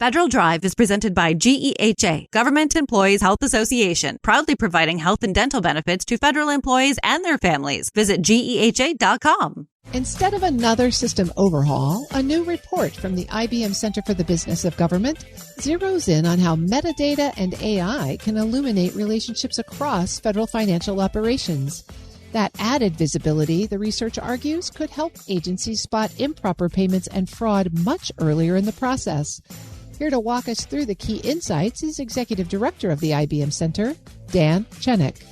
Federal Drive is presented by GEHA, Government Employees Health Association, proudly providing health and dental benefits to federal employees and their families. Visit GEHA.com. Instead of another system overhaul, a new report from the IBM Center for the Business of Government zeroes in on how metadata and AI can illuminate relationships across federal financial operations. That added visibility, the research argues, could help agencies spot improper payments and fraud much earlier in the process. Here to walk us through the key insights is Executive Director of the IBM Center, Dan Chenok.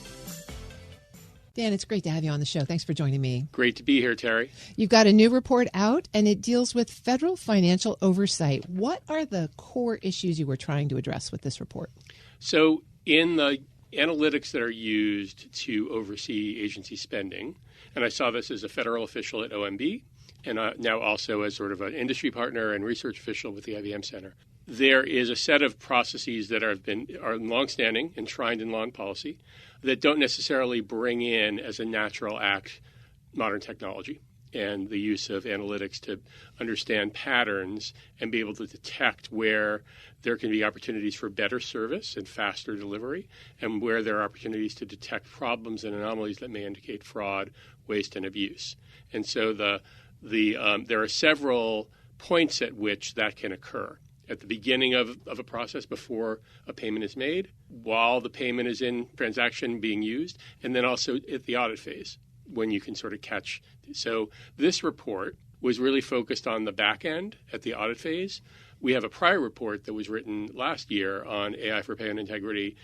Dan, it's great to have you on the show. Thanks for joining me. Great to be here, Terry. You've got a new report out, and it deals with federal financial oversight. What are the core issues you were trying to address with this report? So in the analytics that are used to oversee agency spending, and I saw this as a federal official at OMB, and now also as sort of an industry partner and research official with the IBM Center. There is a set of processes that are longstanding, enshrined in law and policy, that don't necessarily bring in as a natural act modern technology and the use of analytics to understand patterns and be able to detect where there can be opportunities for better service and faster delivery, and where there are opportunities to detect problems and anomalies that may indicate fraud, waste, and abuse. And so there are several points at which that can occur. At the beginning of a process, before a payment is made, while the payment is in transaction being used, and then also at the audit phase when you can sort of catch. So this report was really focused on the back end at the audit phase. We have a prior report that was written last year on AI for payment integrity,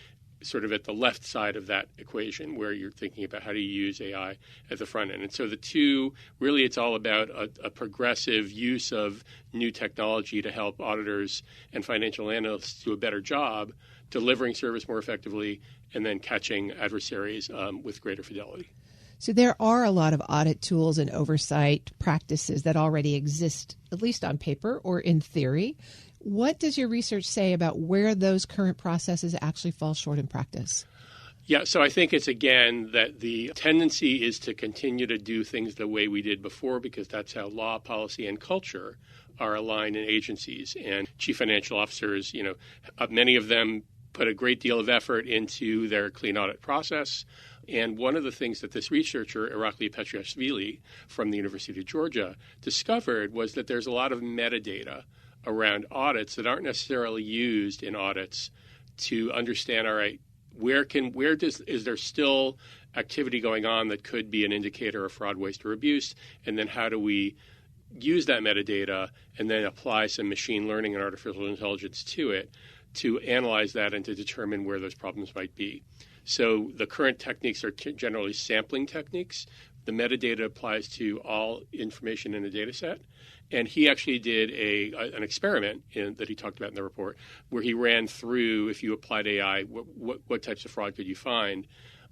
sort of at the left side of that equation, where you're thinking about how do you use AI at the front end. And so the two, really it's all about a progressive use of new technology to help auditors and financial analysts do a better job delivering service more effectively and then catching adversaries with greater fidelity. So there are a lot of audit tools and oversight practices that already exist, at least on paper or in theory. What does your research say about where those current processes actually fall short in practice? Yeah, so I think it's, again, that the tendency is to continue to do things the way we did before, because that's how law, policy, and culture are aligned in agencies. And chief financial officers, many of them put a great deal of effort into their clean audit process. And one of the things that this researcher, Irakli Petriashvili from the University of Georgia, discovered was that there's a lot of metadata around audits that aren't necessarily used in audits to understand, all right, is there still activity going on that could be an indicator of fraud, waste, or abuse? And then how do we use that metadata and then apply some machine learning and artificial intelligence to it to analyze that and to determine where those problems might be? So the current techniques are generally sampling techniques. The metadata applies to all information in a data set. And he actually did an experiment that he talked about in the report, where he ran through, if you applied AI, what types of fraud could you find,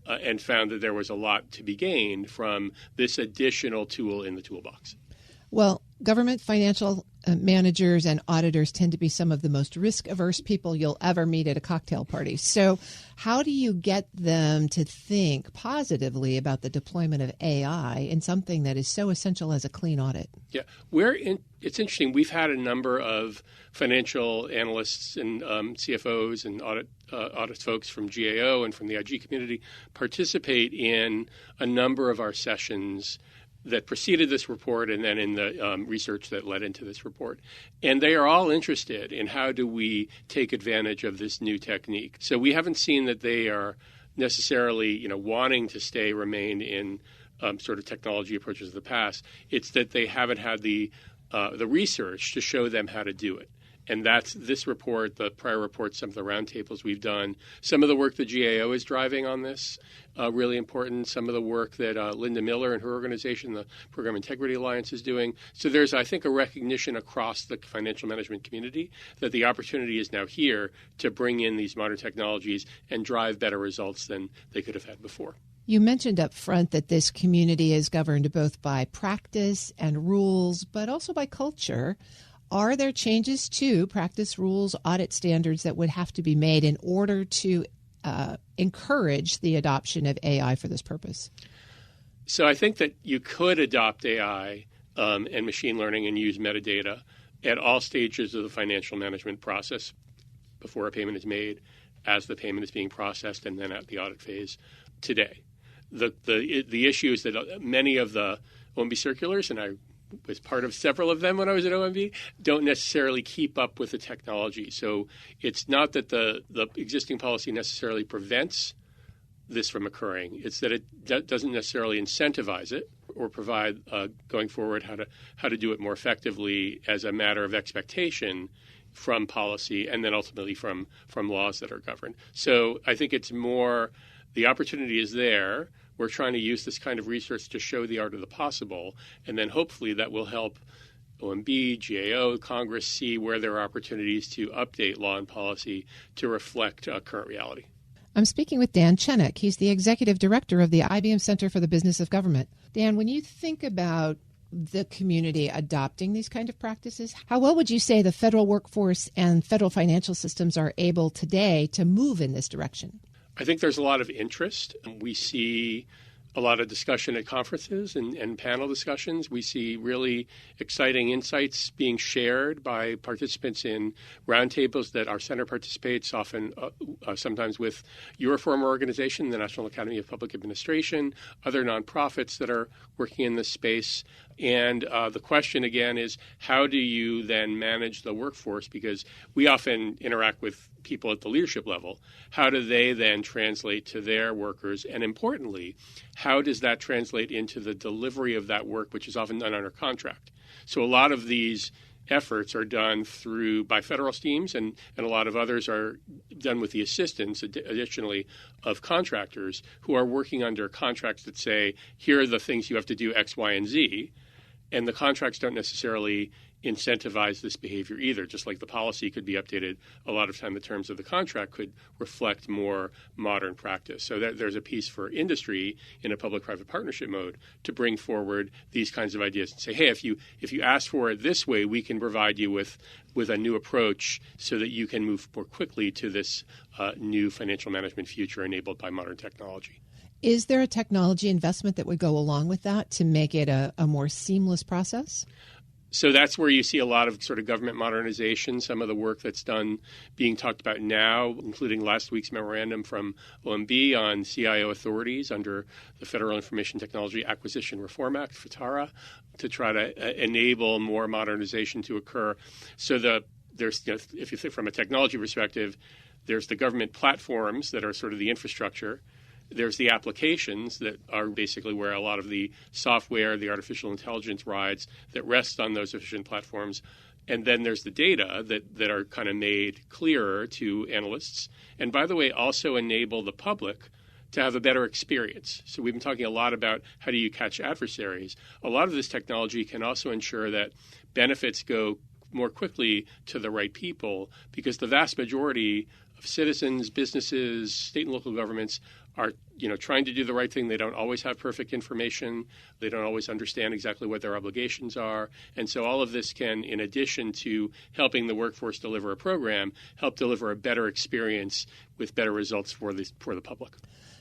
and found that there was a lot to be gained from this additional tool in the toolbox. Well, government financial managers and auditors tend to be some of the most risk-averse people you'll ever meet at a cocktail party. So how do you get them to think positively about the deployment of AI in something that is so essential as a clean audit? Yeah, it's interesting. We've had a number of financial analysts and CFOs and audit folks from GAO and from the IG community participate in a number of our sessions that preceded this report and then in the research that led into this report. And they are all interested in how do we take advantage of this new technique. So we haven't seen that they are necessarily, wanting to remain in sort of technology approaches of the past. It's that they haven't had the research to show them how to do it. And that's this report, the prior report, some of the roundtables we've done, some of the work the GAO is driving on this, really important, some of the work that Linda Miller and her organization, the Program Integrity Alliance, is doing. So there's, I think, a recognition across the financial management community that the opportunity is now here to bring in these modern technologies and drive better results than they could have had before. You mentioned up front that this community is governed both by practice and rules, but also by culture. Are there changes to practice, rules, audit standards that would have to be made in order to encourage the adoption of AI for this purpose? So I think that you could adopt AI and machine learning and use metadata at all stages of the financial management process, before a payment is made, as the payment is being processed, and then at the audit phase today. The issue is that many of the OMB circulars, and I was part of several of them when I was at OMB, don't necessarily keep up with the technology. So it's not that the existing policy necessarily prevents this from occurring. It's that it doesn't necessarily incentivize it or provide going forward how to do it more effectively as a matter of expectation from policy and then ultimately from laws that are governed. So I think it's more the opportunity is there. We're trying to use this kind of research to show the art of the possible, and then hopefully that will help OMB, GAO, Congress see where there are opportunities to update law and policy to reflect current reality. I'm speaking with Dan Chenok. He's the executive director of the IBM Center for the Business of Government. Dan, when you think about the community adopting these kind of practices, how well would you say the federal workforce and federal financial systems are able today to move in this direction? I think there's a lot of interest. We see a lot of discussion at conferences and panel discussions. We see really exciting insights being shared by participants in roundtables that our center participates, often sometimes with your former organization, the National Academy of Public Administration, other nonprofits that are working in this space. And the question, again, is how do you then manage the workforce? Because we often interact with people at the leadership level. How do they then translate to their workers? And importantly, how does that translate into the delivery of that work, which is often done under contract? So a lot of these efforts are done by federal teams, and a lot of others are done with the assistance, additionally, of contractors who are working under contracts that say, here are the things you have to do X, Y, and Z. And the contracts don't necessarily incentivize this behavior either. Just like the policy could be updated, a lot of time the terms of the contract could reflect more modern practice. So that there's a piece for industry in a public-private partnership mode to bring forward these kinds of ideas and say, hey, if you ask for it this way, we can provide you with a new approach so that you can move more quickly to this new financial management future enabled by modern technology. Is there a technology investment that would go along with that to make it a more seamless process? So that's where you see a lot of sort of government modernization, some of the work that's done being talked about now, including last week's memorandum from OMB on CIO authorities under the Federal Information Technology Acquisition Reform Act, FITARA, to try to enable more modernization to occur. So there's, if you think from a technology perspective, there's the government platforms that are sort of the infrastructure. There's the applications that are basically where a lot of the software, the artificial intelligence rides that rest on those efficient platforms. And then there's the data that are kind of made clearer to analysts. And by the way, also enable the public to have a better experience. So we've been talking a lot about how do you catch adversaries. A lot of this technology can also ensure that benefits go more quickly to the right people, because the vast majority of citizens, businesses, state and local governments are, trying to do the right thing. They don't always have perfect information. They don't always understand exactly what their obligations are. And so all of this can, in addition to helping the workforce deliver a program, help deliver a better experience with better results for the public.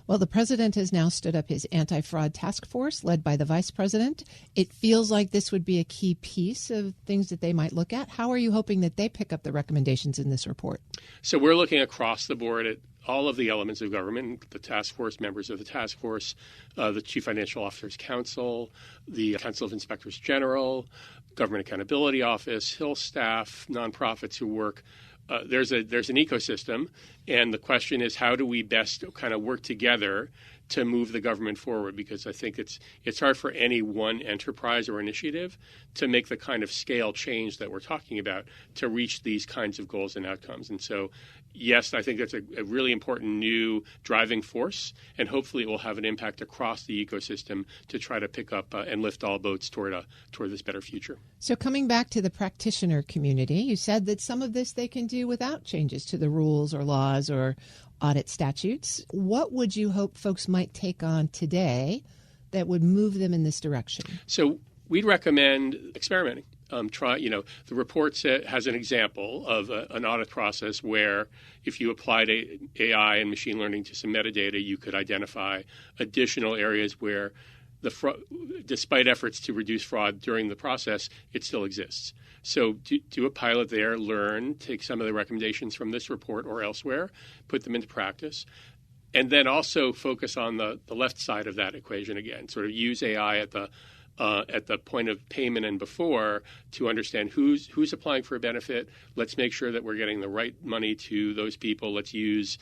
Well, the president has now stood up his anti-fraud task force led by the vice president. It feels like this would be a key piece of things that they might look at. How are you hoping that they pick up the recommendations in this report? So we're looking across the board at all of the elements of government, the task force, members of the task force, the Chief Financial Officers Council, the Council of Inspectors General, Government Accountability Office, Hill staff, nonprofits who work. There's an ecosystem, and the question is, how do we best kind of work together to move the government forward? Because I think it's hard for any one enterprise or initiative to make the kind of scale change that we're talking about to reach these kinds of goals and outcomes. And so, yes, I think that's a really important new driving force, and hopefully it will have an impact across the ecosystem to try to pick up and lift all boats toward this better future. So coming back to the practitioner community, you said that some of this they can do without changes to the rules or laws or audit statutes. What would you hope folks might take on today that would move them in this direction? So we'd recommend experimenting. The report has an example of an audit process where if you applied AI and machine learning to some metadata, you could identify additional areas where despite efforts to reduce fraud during the process, it still exists. So do a pilot there, learn, take some of the recommendations from this report or elsewhere, put them into practice, and then also focus on the left side of that equation again, sort of use AI at the point of payment and before to understand who's applying for a benefit. Let's make sure that we're getting the right money to those people. Let's use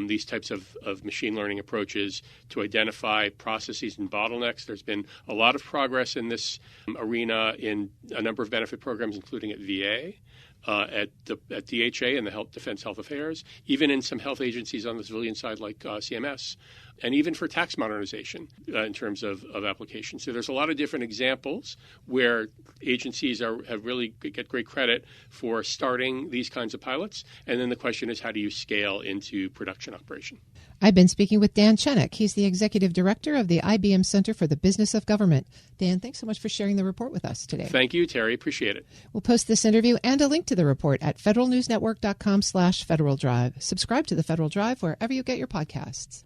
these types of machine learning approaches to identify processes and bottlenecks. There's been a lot of progress in this arena in a number of benefit programs, including at VA, at DHA and the Defense Health Affairs, even in some health agencies on the civilian side like CMS, and even for tax modernization in terms of applications. So there's a lot of different examples where agencies have really get great credit for starting these kinds of pilots. And then the question is, how do you scale into production operation? I've been speaking with Dan Chenok. He's the Executive Director of the IBM Center for the Business of Government. Dan, thanks so much for sharing the report with us today. Thank you, Terry. Appreciate it. We'll post this interview and a link to the report at federalnewsnetwork.com/Federal Drive. Subscribe to the Federal Drive wherever you get your podcasts.